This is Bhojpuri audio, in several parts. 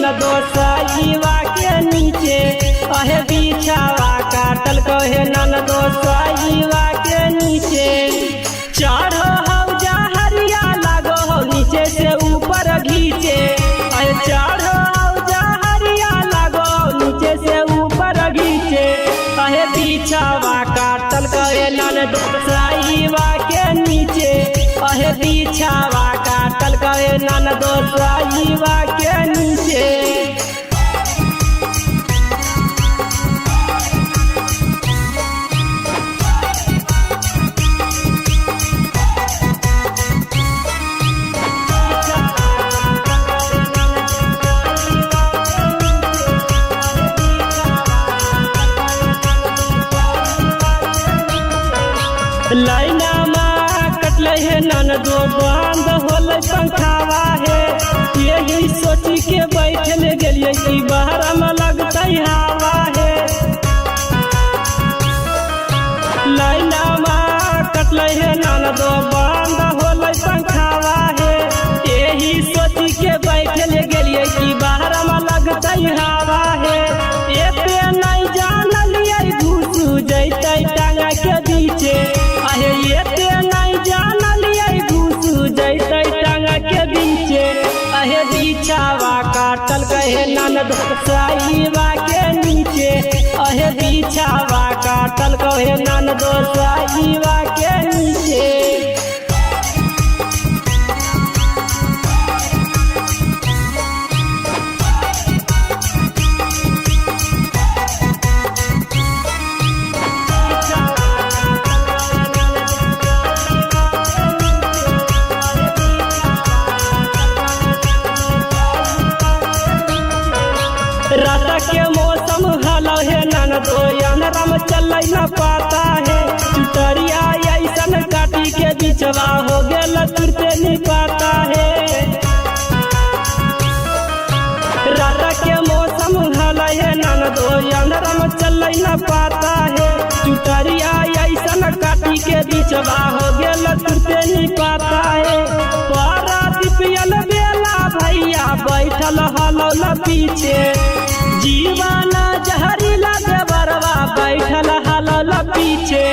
ननदो साईवा के नीचे अहे बिछावा काटल कहे ननदो साईवा के नीचे चढ़ो हौजा हरिया लागो हो नीचे से ऊपर घीचे अहे चढ़ो हौजा हरिया लागो नीचे से ऊपर घीचे अहे बिछावा काटल कहे ननदो साईवा के नीचे अहे बिछावा काटल कहे ननदो साईवा के नीचे। लाइना माँ कटल है ननदो बंद होल पंखावा है यही सोची के बैठल गलिए कि बाहर में लगता हवा है। लाइना माँ कटल है ननदो बंद होल पंखावा है यही सोची के बैठल गलिए कि बाहर में लगता हवा है। एते नहीं जानलिए घुसू जैते टांगा के बीचे अहे एते नहीं जानलिए घुसू जैते टांगा के बीचे अहे बिछावा काटल कहे ननदो साईवा के नीचे अहे बिछावा काटल कहे ननदो साईवा के नीचे। रात के मौसम हलो है ननदो अंधेरा में चल न पाता है चुटरिया ऐसन काटी के बिचवा हो गेल तुरते नहीं पाता है। रात के मौसम हलो है ननदो अंधेरा में चल न पाता है चुटरिया ऐसन काटी के बिचवा हो गेल तुरते नहीं पाता है। पारा दिपियल बेला भैया बैठल हलो न पीछे जीवाना जहरीला देवरवा बैठल हलल पीछे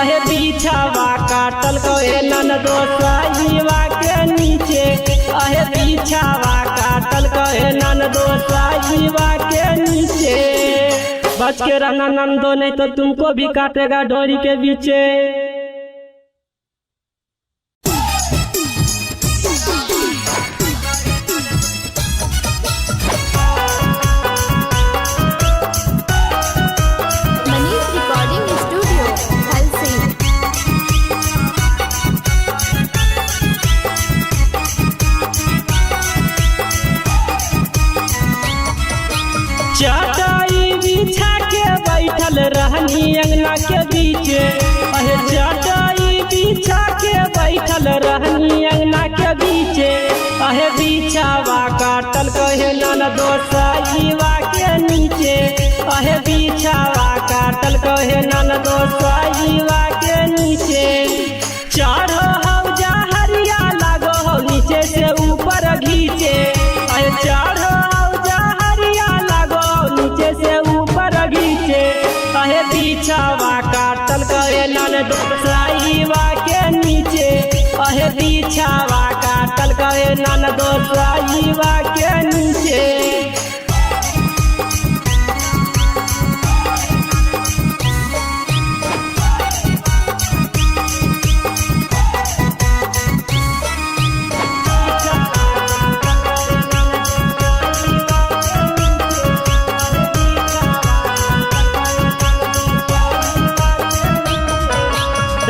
अहे बिछावा काटल कहे ननदो साईवा के नीचे अहे बिछावा काटल कहे ननदो साईवा के नीचे। बच के रहना ननदो नहीं तो तुमको भी काटेगा डोरी के बीचे। चटाई बिछा के बैठल रहनी अंगना के बीचे अहे चटाई बिछा के बैठल रहनी अंगना के बीचे अहे बिछावा काटल कहे ननदो साईवा के नीचे अहे बिछावा काटल कहे ननदो साईवा के नीचे चढ़ो हौजा हरिया लागो हो नीचे से ऊपर घीचे अहे चढ़ो हौजा हरिया लागो नीचे से ऊपर घीचे अहे बिछावा काटल कहे ननदो साईवा के नीचे अहे बिछावा काटल कहे ननदो साईवा के नीचे।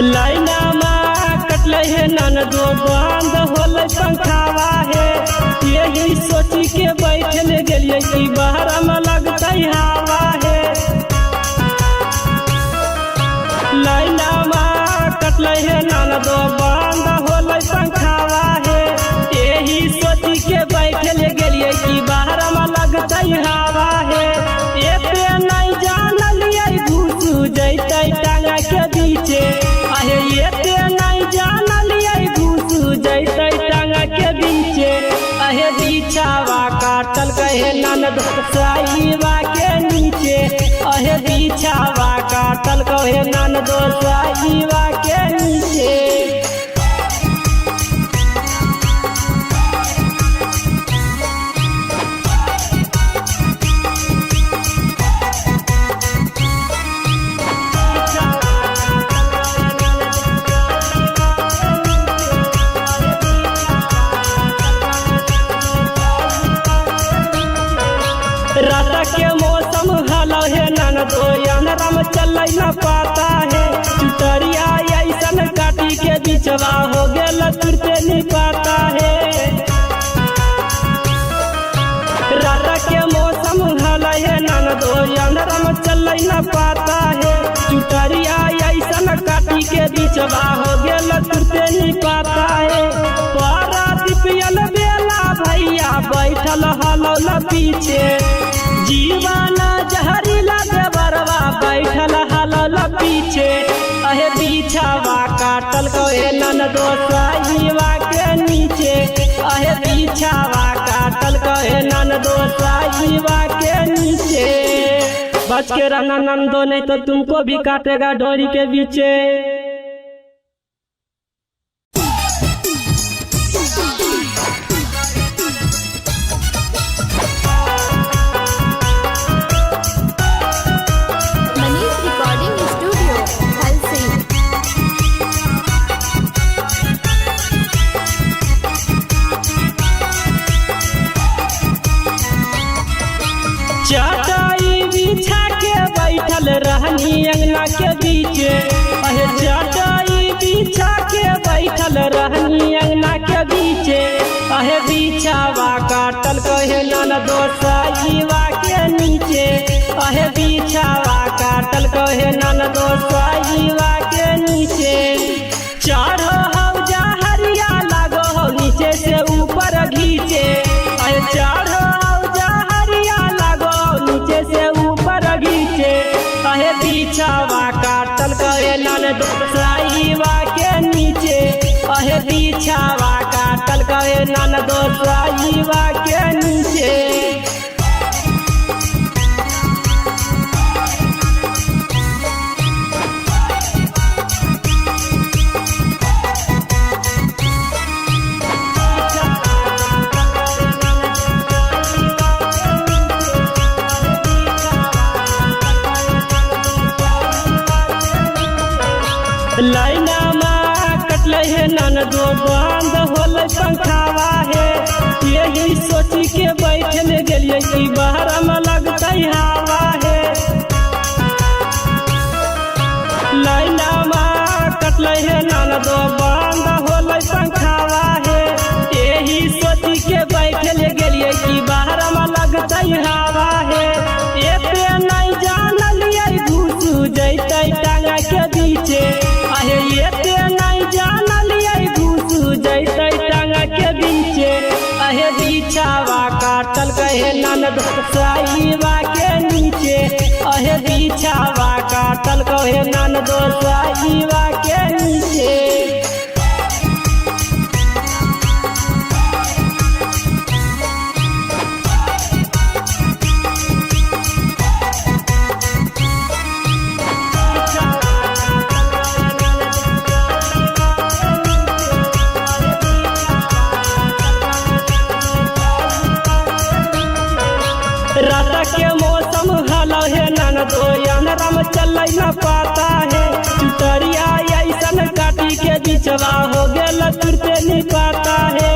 लाइना माँ कटल है ननदो बंद होल पंखावा है यही सोची के बैठल गलिए कि बाहर में लगता हवा है। लाइना माँ कटल है ननदो बंद होल पंखावा है यही सोची के बैठल गलिए कि बाहर में लगता हवा है। एते नहीं जानलिए घुसू जैते टांगा के बीचे अहे एते नहीं जानलिए घुसू जैते टांगा के बीचे अहे बिछावा काटल कहे कहे ननद साईवा के नीचे अहे बिछावा काटल कहे ननद साईवा के नीचे। रात के मौसम हलो है ननदो अनरम चल न पाता है चुटरिया ऐसन काटी के बिचवा हो गेल तुरते नहीं पाता है। रात के मौसम हलो है ननदो अनरम चल न पाता है चुटरिया ऐसन काटी के बिचवा हो गेल तुरते नहीं पाता है। पारा दिपियल बेला भैया बैठल हलो न पीछे जीवाना जहरीला देवरवा बैठल हलल पीछे अहे बिछावा काटल कहे ननदो साईवा के नीचे अहे बिछावा काटल कहे ननदो साईवा के नीचे। बच के रहना नंदो नहीं तो तुमको भी काटेगा डोरी के बीचे। चटाई बिछा के बैठल रहनी अंगना के बीचे अहे चटाई बिछा के बैठल रहनी अंगना के बीचे अहे बिछावा काटल कहे ननदो साईवा के नीचे अहे बिछावा काटल कहे ननदो साईवा के नीचे। चढ़ो हौजा हरिया लगो हो नीचे से ऊपर घीचे अहे चढ़ो से ऊपर घीचे अहे बिछावा काटल कहे ननद साईवा के नीचे अहे बिछावा काटल कहे ननद साईवा के नीचे। लाइना माँ कटल है ननदो बंद होल पंखावा है यही सोची के बैठल गेलिए कि बाहर में लगता हवा है। लाइना माँ कटल है ननदो बंद होल पंखावा है यही सोची के बैठल गेलिए कि बाहर में लगता हवा है। एते नहीं जानलिए घुसू जैते टांगा के बीचे अहे एते नहीं जानलिए घुसू जैते टांगा के बीचे अहे बिछावा काटल कहे ननद साईवा के नीचे अहे बिछावा काटल कहे ननद साईवा के नीचे। रात के मौसम हलो है ननदो अनरम चल न पाता है चुटरिया ऐसन काटी के बिचवा हो गेल तुरते नहीं पाता है।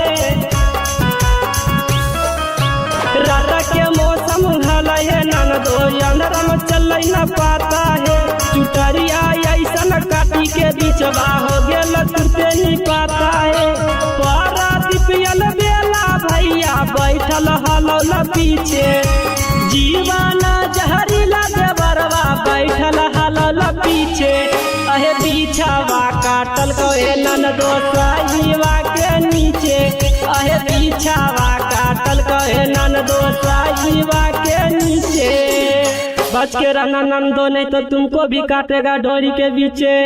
रात के मौसम हलो है ननदो अनरम चल न पाता है चुटरिया ऐसन काटी के बिचवा हो गेल तुरते नहीं पाता है। पारा दिपियल बेला भैया बैठल हलो न पीछे जीवाना जहरीला देवरवा बैठल हलल पीछे अहे बिछावा काटल कहे ननदो साईवा के नीचे अहे बिछावा काटल कहे ननदो साईवा के नीचे। बच के रहना नंदो नहीं तो तुमको भी काटेगा डोरी के बीचे।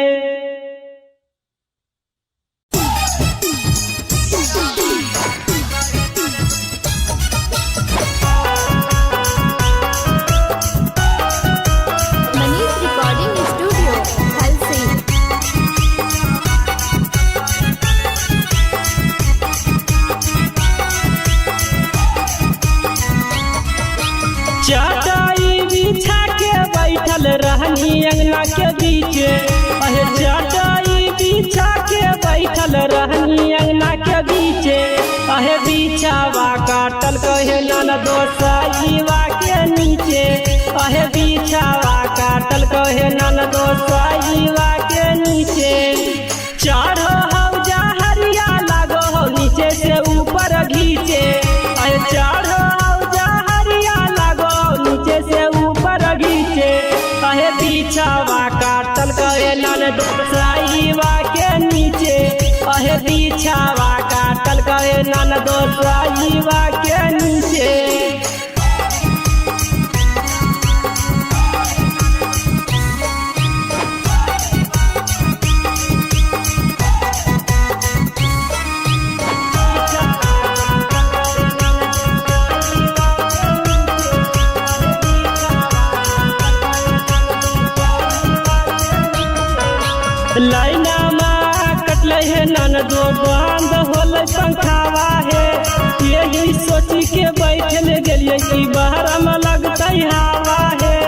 रहनी अंगना के बीचे। अहे बिछावा काटल कहे ननदो साईवा के नीचे। अहे बिछावा काटल कहे ननदो साईवा के नीचे। चढ़ो हौजा हरिया लागो हो नीचे से ऊपर घीचे। अहे चढ़ो हौजा हरिया लागो नीचे से ऊपर घीचे। अहे बिछावा काटल कहे ननदो साईवा के नीचे। अहे बिछावा काटल कहे ननदो साईवा के नीचे। लाइना में कटल है ननदो बंद होल पंखावा है। यही सोची के बैठल गेलिए कि बाहर में लगता हवा है।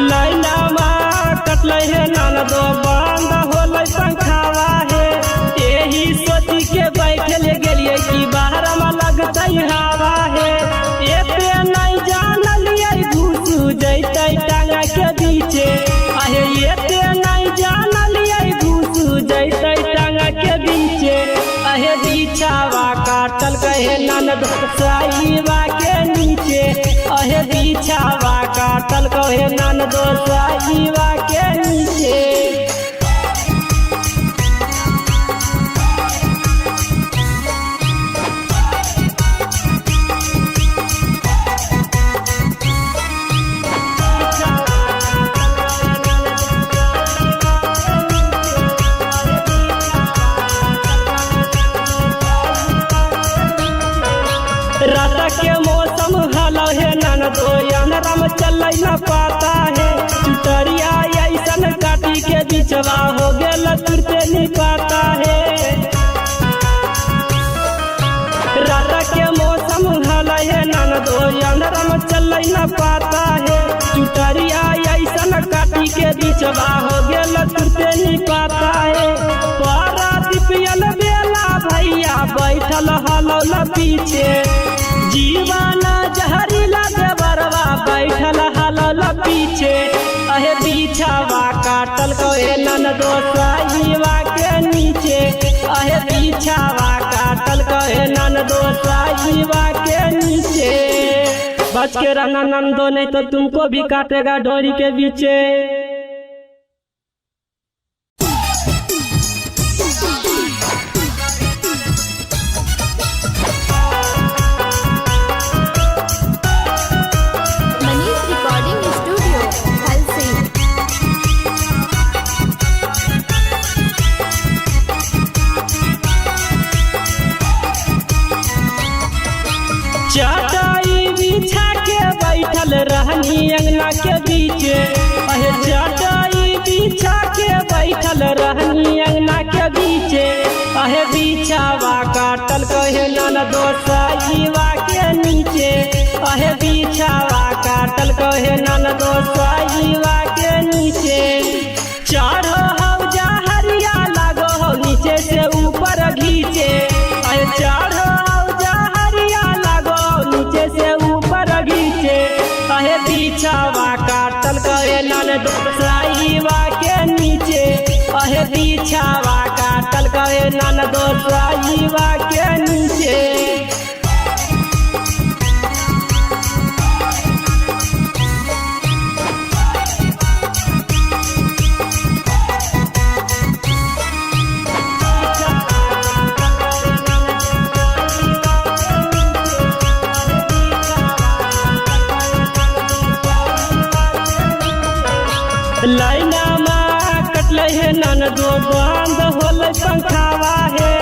लाइना में कटल है ननदो बंद होल पंखावा है। यही सोची के बैठल गेलिए कि बाहर में लगता हवा है। एते नहीं जानलिए घुसू जैते टांगा के बीचे। अहे एते नहीं जानलिए घुसू जैते टांगा के बीचे। अहे बिछावा काटल कहे ननदो साईवा के नीचे। अहे बिछावा काटल कहे ननदो साईवा के नीचे। रात के मौसम हलो है ननदो अंधरा में चल न पाता है। चुटरिया ऐसन काटी के बिचवा हो गेल तुरते नहीं पाता है। रात के मौसम हलो है ननदो अंधरा में चल न पाता है। चुटरिया ऐसन काटी के बिचवा हो गेल तुरते नहीं पाता है। पारा दिपियल बेला भैया बैठल हलो न पीछे। जीवाना जहरीला देवरवा बैठल हलल पीछे। अहे बिछावा काटल कहे ननदो साईवा के नीचे। अहे बिछावा काटल कहे ननदो साईवा के नीचे। बच के रहना नंदो नहीं तो तुमको भी काटेगा डोरी के बीचे। चटाई बिछा के बैठल रहनी अंगना के बीचे। अहे चटाई बिछा के बैठल रहनी अंगना के बीचे। अहे बिछावा काटल कहे ननदो साईवा के नीचे। अहे बिछावा काटल कहे ननदो साईवा के नीचे। चढ़ो हौजा हरिया लागो हो नीचे से ऊपर घीचे। अहे चढ़ो हौजा हरिया लागो नीचे से ऊपर घीचे। अहे बिछावा काटल कहे ननदो साईवा के नीचे। अहे बिछावा काटल कहे ननदो साईवा के नीचे। लाइना में कटल है ननदो बंद होल पंखावा है।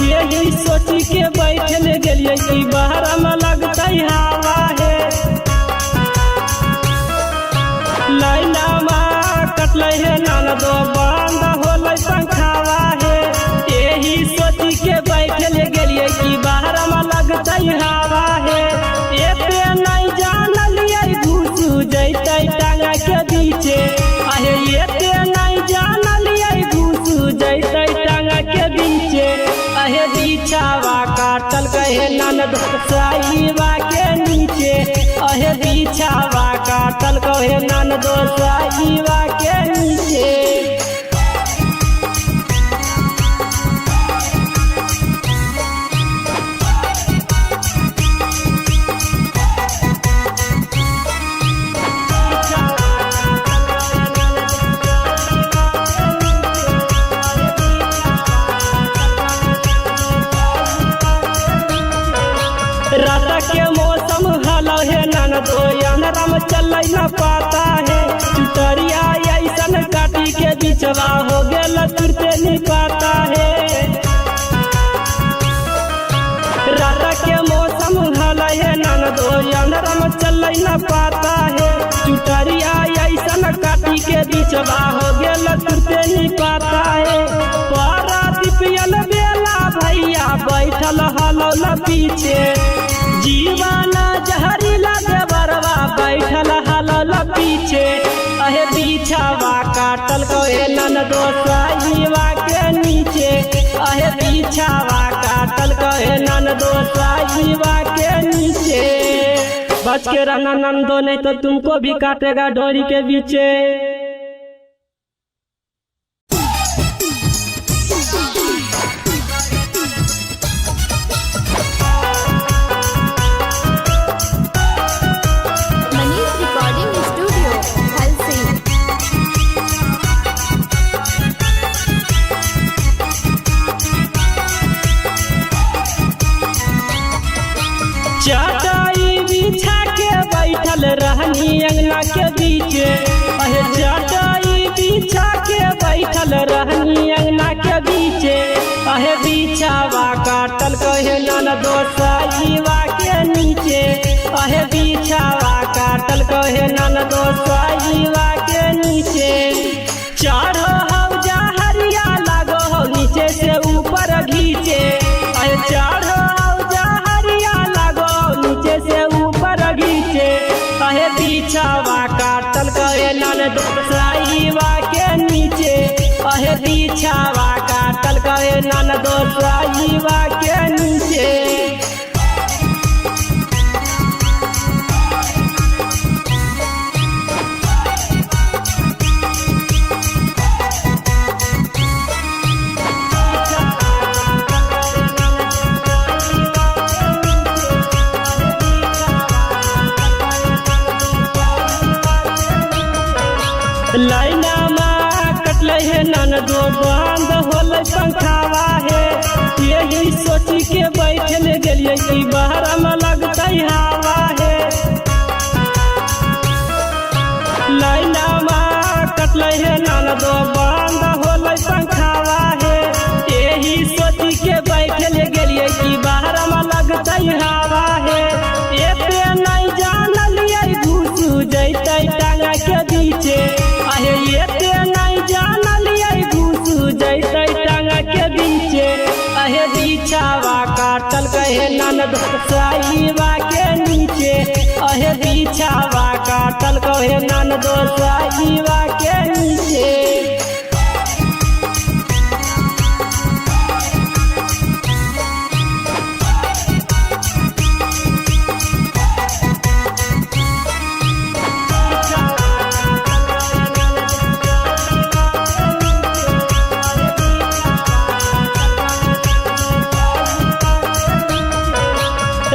यही सोची के बैठल गेलिए कि बाहर में लगता हवा है। लाइना में कटल है ननदो बंद होल पंखावा है। यही सोची के बैठल गेलिए कि बाहर में लगता हवा है। एते नहीं जानलिए घुसू जैते टांगा के बीचे। अहे एते नहीं जानलिए घुसू कहे ननद साईवा के नीचे अहे बिछावा काटल कहे ननद साईवा के नीचे। रात के मौसम हलो है ननदो अंधराम चल न पाता है चुटरिया ऐसन काटी के बिचवा हो गेल तुरते नहीं पाता है। रात के मौसम हलो है ननदो अंधराम चल न पाता है चुटरिया ऐसन काटी के बिचवा हो गेल तुरते नहीं पाता है। पारादीपियल बेला भैया बैठल हलो न पीछे जीवाना जहरीला देवरवा बैठल हलल पीछे अहे बिछावा काटल कहे ननदो साईवा के नीचे अहे बिछावा काटल कहे ननदो साईवा के नीचे। बच के रहना नंदो नहीं तो तुमको भी काटेगा डोरी के बीचे। चटाई बिछा के बैठल रहनी अंगना के बीचे अहे चटाई बिछा के बैठल रहनी अंगना के बीचे अहे बिछावा काटल कहे ननदो साईवा के नीचे अहे बिछावा काटल कहे ननदो साईवा के नीचे। चढ़ो हौजा हरिया लगो हो नीचे से ऊपर घीचे अहे चढ़ो से ऊपर घीचे अहे बिछावा काटल कहे ननद साईवा के नीचे अहे बिछावा काटल कहे ननद साईवा के नीचे। लाइना माँ कटल है ननदो बंद होल पंखावा है यही सोची के बैठल गेलिए कि बाहर में लगता हवा है। लाइना माँ कटल है ननदो बंद होल पंखावा है यही सोची के बैठल गेलिए कि बाहर में लगता हवा है। एते नहीं जानलिए घुसू जैते टांगा के बीचे अहे एते नहीं जानलिए घुसू जैते टांगा के बीचे अहे बिछावा काटल कहे ननद साईवा के नीचे अहे बिछावा काटल कहे ननद साईवा के नीचे।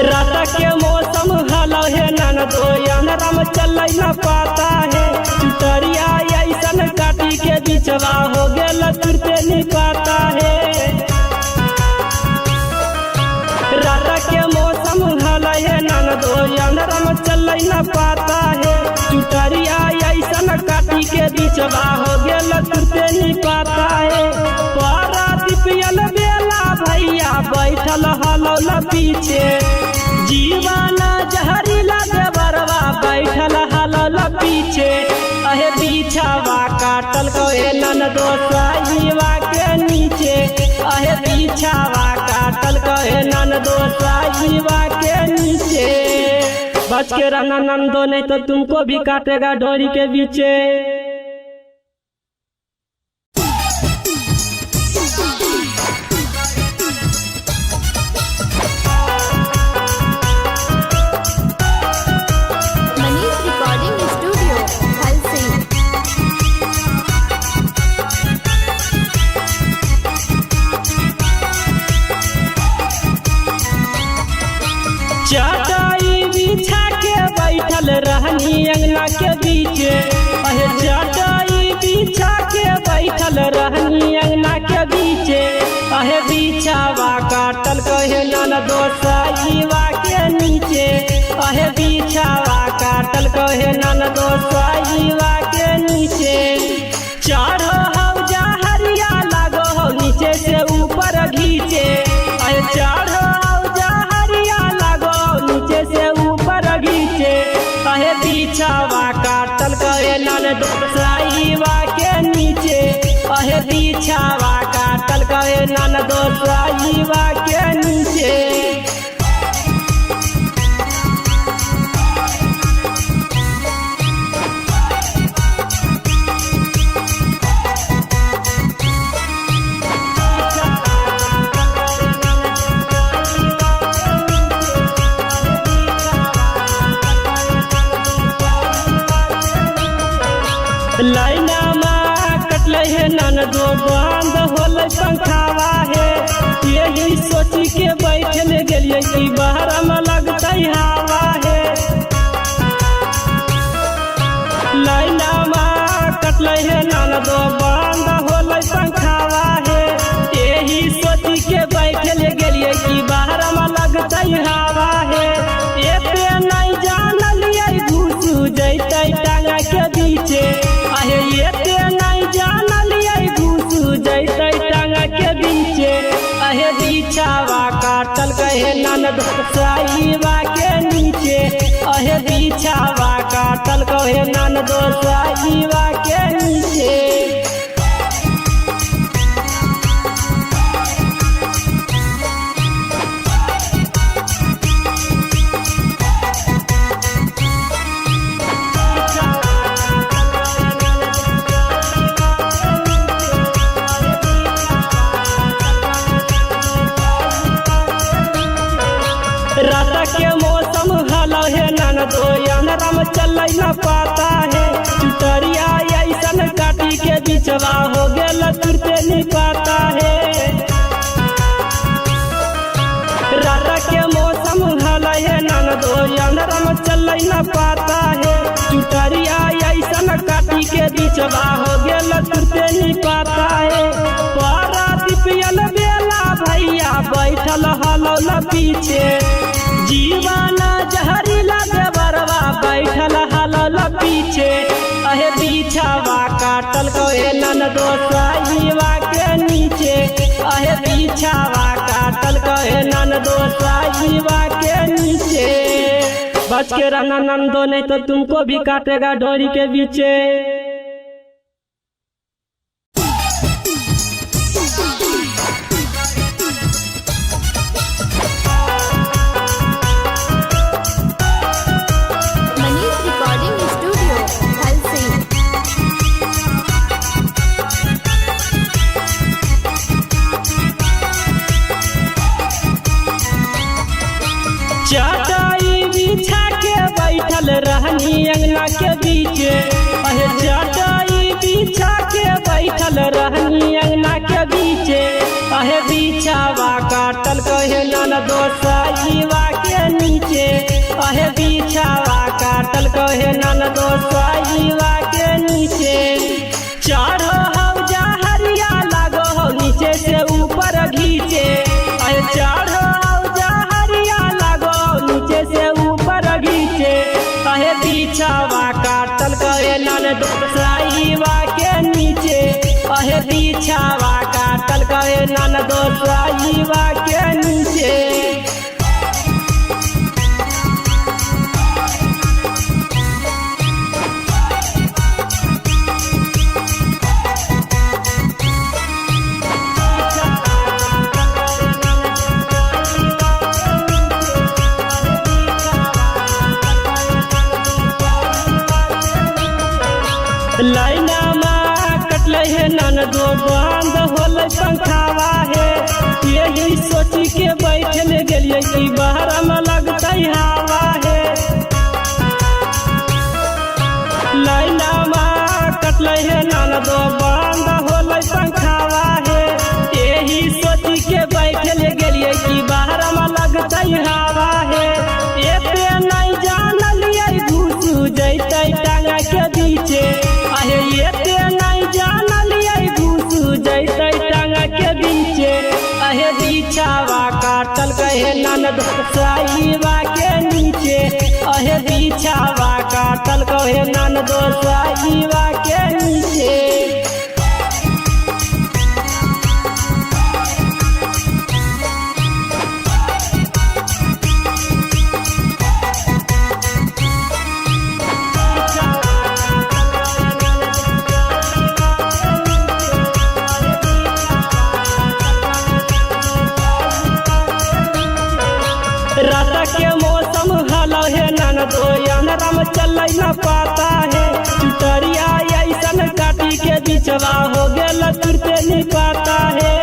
रात के मौसम हलो है ननदो अंधराम चल न पाता है चुटरिया ऐसन काटी के बिचवा हो गेल तुरते नहीं पाता है। रात के मौसम हलो है ननदो अंधराम चल न पाता है चुटरिया ऐसन काटी के बिचवा हो गेल तुरते नहीं पाता है। पारादीपियल बेला भैया बैठल हलो न पीछे जीवाना जहरीला देवरवा बैठल हलल पीछे अहे बिछावा काटल कहे ननदो साईवा के नीचे अहे बिछावा काटल कहे ननदो साईवा के नीचे। बच के रहना नंदो नहीं तो तुमको भी काटेगा डोरी के बीचे। काटल कहे ननदो साईवा के नीचे अहे बिछावा काटल कहे ननदो साईवा के नीचे चढ़ो हौजा हरिया लगो हो नीचे से ऊपर घीचे अहे चढ़ो हौजा हरिया लगो नीचे से ऊपर घीचे अहे बिछावा काटल कहे ननदो साईवा के नीचे अहे बिछावा काटल कहे ननदो साईवा के नीचे लाइना में कटल है ननदो बंद होल पंखावा है यही सोची के बैठल गेलिए कि बाहर में लगता हवा है लाइना में कटल है ननदो बंद होल पंखावा है यही सोची के बैठल गेलिए कि बाहर में लगता हवा है एते नहीं जानलिए घुस जैते टांगा के बीचे अहे एते नहीं जानलिए घुस जैते टांगा के बीचे अहे बिछावा काटल कहे ननदो साईवा के नीचे अहे बिछावा काटल कहे ननदो साईवा के नीचे रात के मौसम हलो है ननदो अंधरा में चल न पाता है चुटरिया ऐसन काटी के बिचवा हो गेल तुरते नहीं पाता है रात के मौसम हलो है ननदो अंधरा में चल न पाता है चुटरिया ऐसन काटी के बिचवा हो गेल तुरते नहीं पाता है पारा दिपियल बेला भैया बैठल हलो न पीछे जीवाना जहरीला देवरवा बैठल हलल पीछे अहे बिछावा काटल कहे ननदो साईवा के नीचे अहे बिछावा काटल कहे ननदो साईवा के नीचे बच के रहना नंदो नहीं तो तुमको भी काटेगा डोरी के बीचे चटाई बिछा के बैठल रहनी अंगना के बीचे अहे चटाई बिछा के बैठल रहनी अंगना के बीचे अहे बिछावा काटल कहे ननदो साईवा के नीचे अहे बिछावा काटल कहे ननदो साईवा के नीचे चढ़ो हौजा हरिया लगो हो नीचे से ऊपर घीचे अहे चढ़ो हौजा हरिया लगो नीचे से ऊपर घीचे अहे बिछावा काटल कहे ननदो साईवा के नीचे अहे बिछावा काटल कहे ननदो साईवा के नीचे लाइना में कटल है ननदो बंद होल पंखावा है यही सोची के बैठल गेलिए कि बाहर में लगता हवा है लाइना में कटल है ननदो बंद होल पंखावा है यही सोची के बैठल गेलिए कि बाहर में लगता हवा है एते नहीं जानलिए घुस जैते टांगा के बीचे अहे एते नहीं जानलिए घुस जैते टांगा के बीचे अहे बिछावा कहे ननद साईवा के नीचे अहे बिछावा काटल कहे ननद साईवा के नीचे। रात के मौसम हलो है ननदो अनरम चल न पाता है चुटरिया ऐसन काटी के बिचवा हो गेल तुरते नहीं पाता है।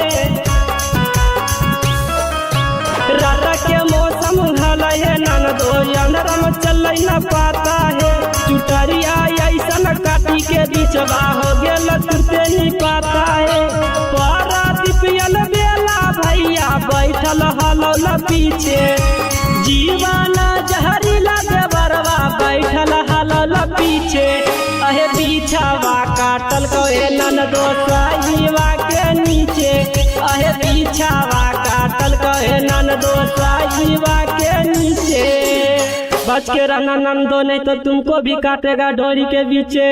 रात के मौसम हलो है ननदो अनरम चल न पाता है चुटरिया ऐसन काटी के बिचवा हो गेल तुरते नहीं पाता है। पारा दिपियल बेला भैया बैठल हलो न पीछे जीवाना जहरीला देवरवा बैठल हलल पीछे अहे बिछावा काटल कहे ननदो साईवा के नीचे अहे बिछावा काटल कहे ननदो साईवा के नीचे। बच के रहना नंदो नहीं तो तुमको भी काटेगा डोरी के बीचे।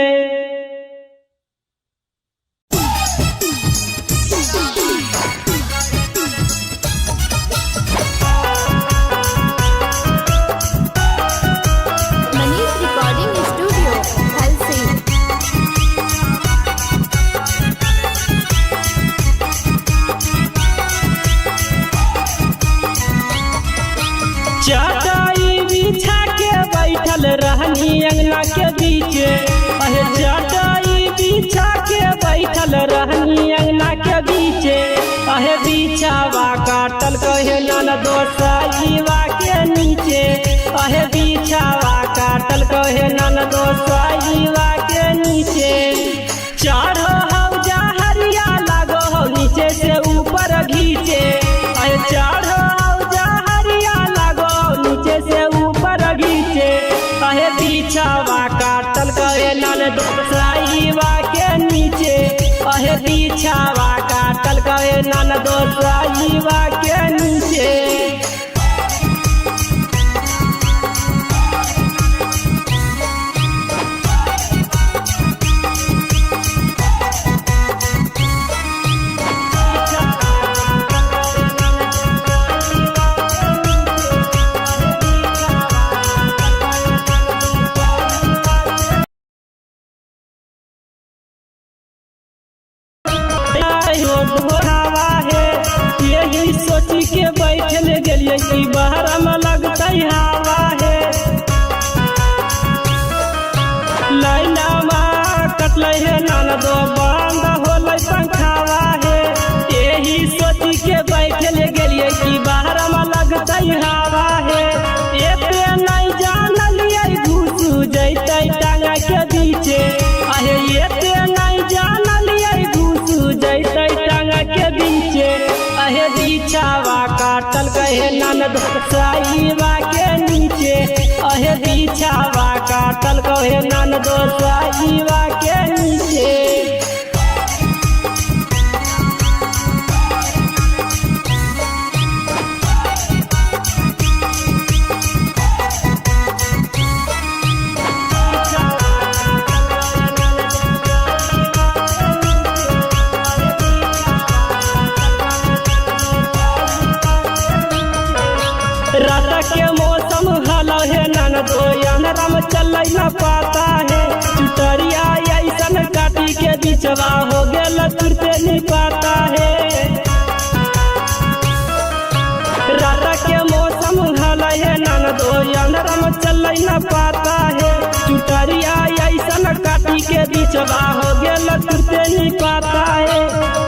चटाई बिछा के बैठल रहनी अंगना के बीचे अहे चटाई बिछा के बैठल रहनी अंगना के बीचे अहे बिछावा काटल कहे ननदो साईवा के नीचे अहे बिछावा काटल कहे ननदो साईवा के नीचे। चढ़ो हौजा हरिया लागो हो नीचे से ऊपर घीचे अहे चढ़ो हौजा हरिया लागो नीचे से ऊपर घीचे अहे बिछावा काटल कहे ननदो साईवा के नीचे अहे बिछावा काटल कहे ननदो साईवा के नीचे। हवा है यही सोची के बैठल गेलिए कि बाहर में लगता हवा है लाइनमा कटल है ननदो बंद होल पंखावा है यही सोची के बैठल गेलिए कि बाहर में लगता हवा है एते नहीं जानलिए घुस जैते टांगा के बीचे अहे एते नहीं जानलिए घुस जैते टांगा के बीचे अहे बिछावा काटल कहे ननदो साईवा के नीचे अहे बिछावा काटल कहे ननदो साईवा के नीचे। रात के मौसम हलो है ननदो अनरम चल न पाता है चुटरिया ऐसन काटी के बिचवा हो गेल तुरते नहीं पाता है। रात के मौसम हलो है ननदो अनरम चल न पाता है चुटरिया ऐसन काटी के बिचवा हो गेल तुरते नहीं पाता है।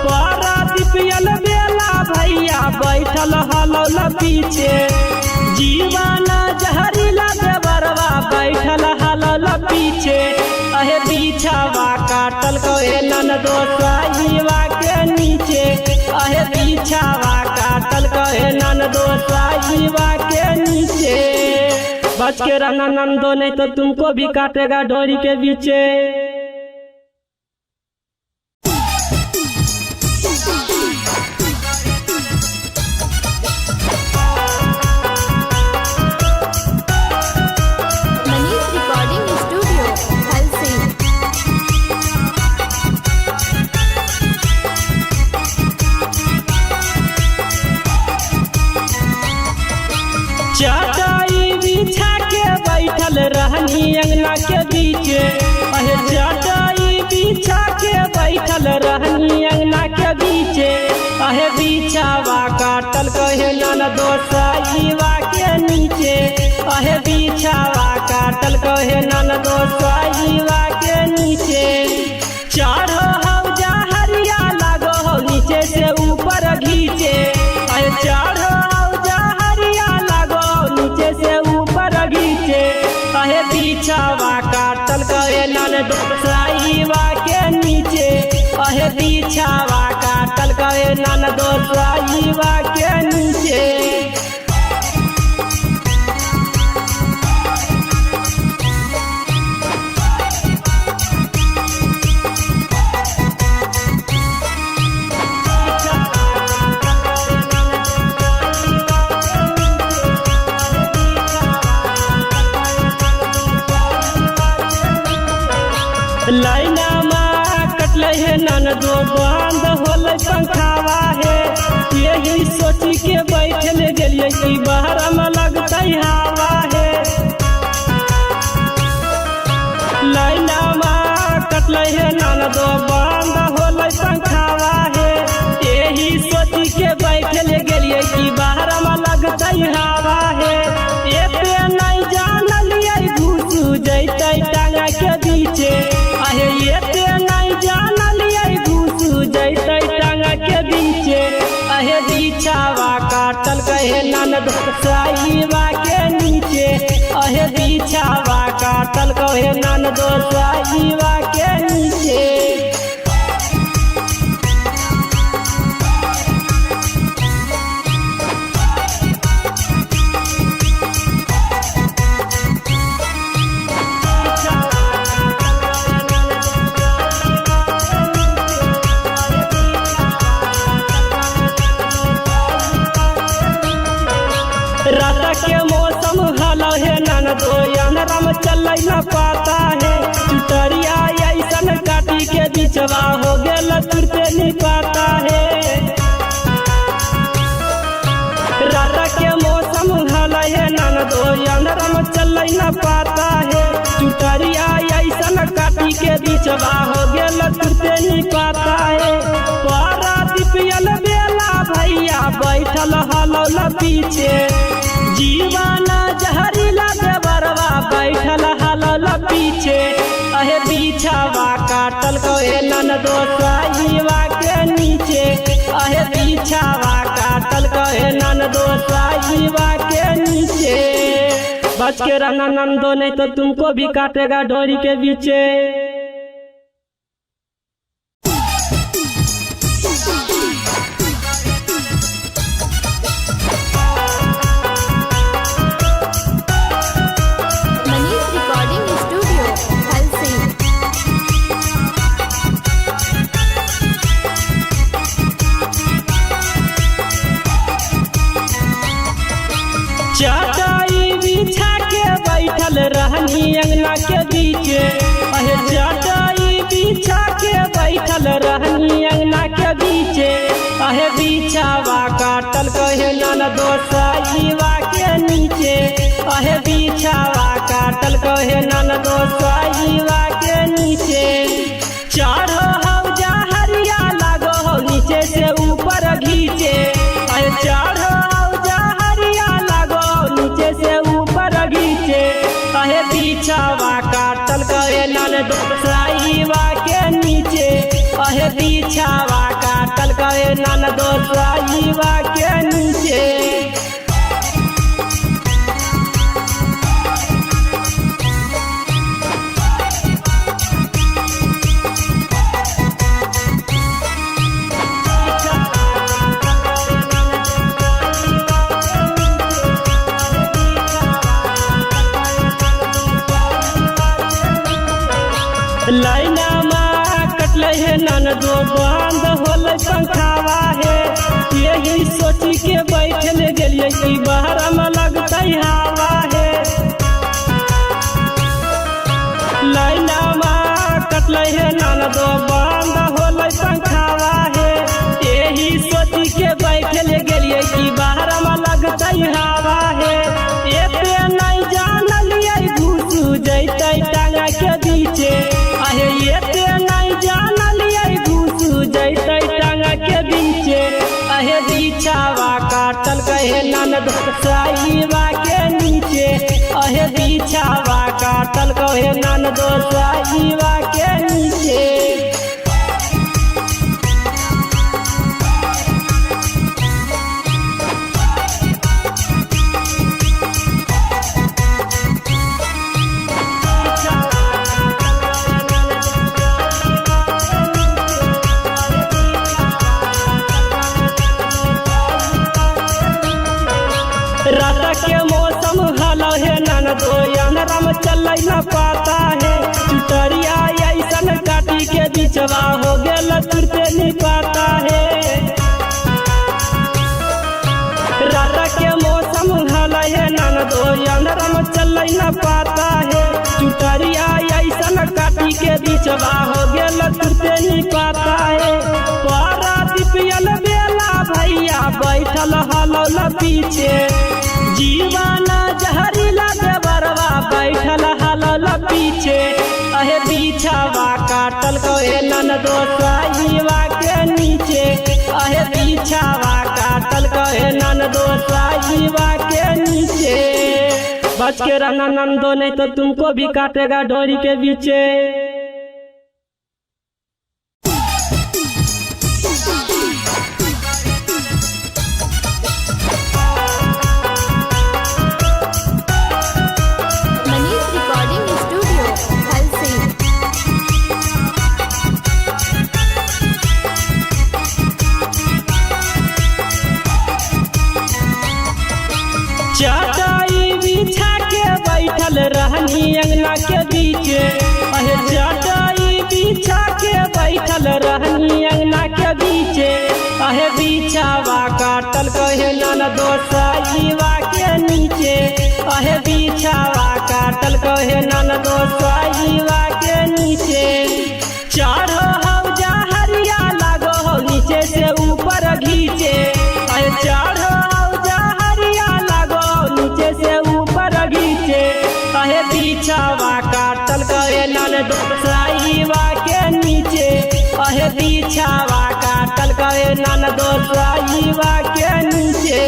पारा दिपियल बेला भैया बैठल हलो न पीछे जीवाना जहरीला देवरवा बैठल हलल पीछे अहे बिछावा काटल कहे ननदो साईवा के नीचे अहे बिछावा काटल कहे ननदो साईवा के नीचे। बच के रहना नंदो नहीं तो तुमको भी काटेगा डोरी के बीचे। काटल कहे ननदो साईवा के नीचे अहे बिछावा काटल कहे ननदो साईवा के नीचे चढ़ो हौजा हरिया लागो हो नीचे से ऊपर घीचे अहे चढ़ो हौजा हरिया लागो नीचे से ऊपर घीचे अहे बिछावा काटल कहे ननदो साईवा के नीचे अहे बिछावा काटल कहे ननदो साईवा के नीचे। लाइना माँ कटले है ननदो बंद होले पंखावा है यही सोची के बैठल गेलिए कि बाहर में लगते हवा है। लाइना माँ कटले है ननदो बंद होले पंखावा है यही सोची के बैठल गेलिए कि बाहर में लगते हवा है। एते नहीं जानलिए घुस जैते टांगा के बीचे अहे एते नहीं जानलिए घुस जैते टांगा के बीचे अहे बिछावा काटल कहे ननदो साईवा के नीचे अहे बिछावा काटल कहे ननदो साईवा के नीचे। रात के मौसम हलो है ननदो अंधेरा में चल न पाता है चुटरिया ऐसन काटी के बिचवा हो गेल तुरते नहीं पाता है। रात के मौसम हलो है ननदो अंधेरा में चल न पाता है चुटरिया ऐसन काटी के बिचवा हो गेल तुरते नहीं पाता है। पारादीपियल बेला भैया बैठल हलो न पीछे जीवाना जहरीला देवरवा बैठल हलल पीछे अहे बिछावा काटल कहे ननदो साईवा के नीचे अहे बिछावा काटल कहे ननदो साईवा के नीचे। बच के रहना ननदो नहीं तो तुमको भी काटेगा डोरी के बीचे। चटाई बिछा के बैठल रहनी अंगना के बीचे अहे चटाई बिछा के बैठल रहनी अंगना के बीचे अहे बिछावा काटल कहे ननदो साईवा के नीचे अहे बिछावा काटल कहे ननदो साईवा के नीचे चढ़ो हौजा हरिया लागो हो नीचे से ऊपर घीचे अहे चढ़ो हौजा हरिया लागो नीचे से ऊपर घीचे अहे बिछावा काटल कहे ननदो साईवा के नीचे अहे बिछावा काटल कहे ननदो साईवा के नीचे। लाइना माँ कटले है ननदो बंद होले पंखावा है यही सोची के बैठल गेलिए कि बाहर में लगते हवा है। लाइना माँ कटले है ननदो बंद होले पंखावा है यही सोची के बैठल गेलिए कि बाहर में लगते हवा है। एते नहीं जानलिए घुस जैते टांगा के बीचे अहे एते नहीं जानलिए घुस जैते टांगा के बीचे अहे बिछावा काटल कहे ननद साईवा के नीचे। अहे बिछावा काटल कहे ननद साईवा के नीचे। रात के मौसम हलो है ननदो अंधराम चल न पाता है। चुटरिया ऐसन काटी के बिचवा हो गेल तुरते नहीं पाता है। रात के मौसम हलो है ननदो अंधराम चल न पाता है। चुटरिया ऐसन काटी के बिचवा हो गेल तुरते नहीं पाता है। पारादीपियल बेला भैया बैठल हलो न पीछे। जीवाना जहरीला देवरवा बैठल हलो पीछे। अहे बिछावा काटल कहे ननदो साईवा के नीचे। अहे बिछावा काटल कहे ननदो साईवा के नीचे। बच के रहना नंदो नहीं तो तुमको भी काटेगा डोरी के बीचे। चटाई बिछा के बैठल रहनी अंगना के बीचे। अहे चटाई बिछा के बैठल रहनी अंगना के बीचे। अहे बिछावा काटल कहे ननदो साईवा के नीचे। अहे बिछावा काटल कहे ननदो साईवा के नीचे। चढ़ो हौजा हरिया लागो हो नीचे से ऊपर घीचे। अहे चढ़ो हौजा हरिया लागो नीचे से ऊपर घीचे। अहे बिछावा काटल कहे ननदो साईवा के नीचे। अहे बिछावा काटल कहे ननदो साईवा के नीचे।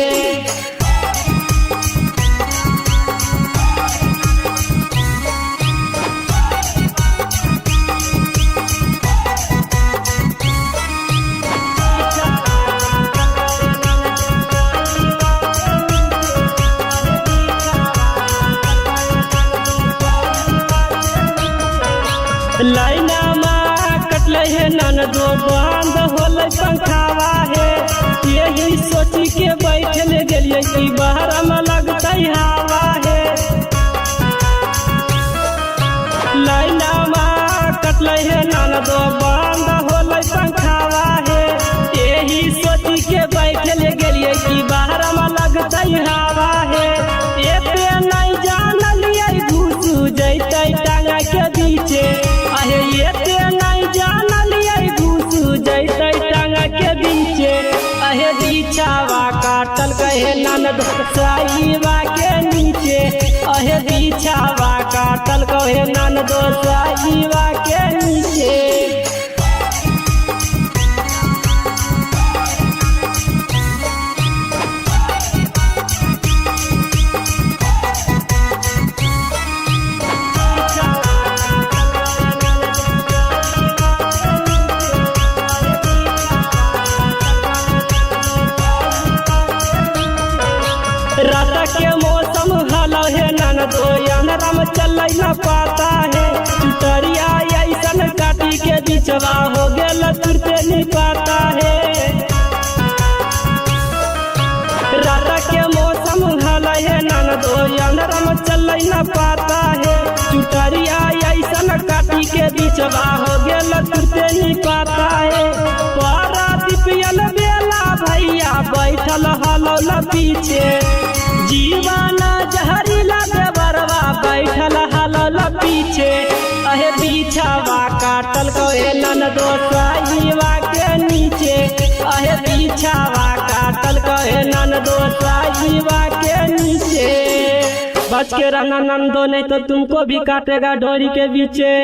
लाइना माँ कटल है ननदो बंद होल पंखावा है। यही सोची के बैठल गेलिए कि बाहर में लगता हवा है। लाइना माँ कटल है ननदो बंद होल पंखावा है। यही सोची के बैठल गेलिए कि बाहर में लगता हवा है। एते नहीं जानलिए घुसू जैते टांगा के बीचे। अहे एते नहीं जानलिए घुसू जैते टांगा के बीचे। अहे बिछावा काटल कहे ननदो साईवा के नीचे। अहे बिछावा काटल कहे ननदो साईवा के नीचे। रात के मौसम हलो है ननदो अंधराम चल न पाता है। चुटरिया ऐसन काटी के बिचवा हो गेल तुरते नहीं पाता है। रात के मौसम हलो है ननदो अंधराम चल न पाता है। चुटरिया ऐसन काटी के बिचवा हो गेल तुरते नहीं पाता है। पारादीपियल बेला भैया बैठल हलो पीछे। जीवाना जहरीला देवरवा बैठल हलो पीछे। अहे बिछावा काटल कहे ननदो साईवा के नीचे। अहे बिछावा काटल कहे ननदो साईवा के नीचे। बच के रहना नंदो नहीं तो तुमको भी काटेगा डोरी के बीचे।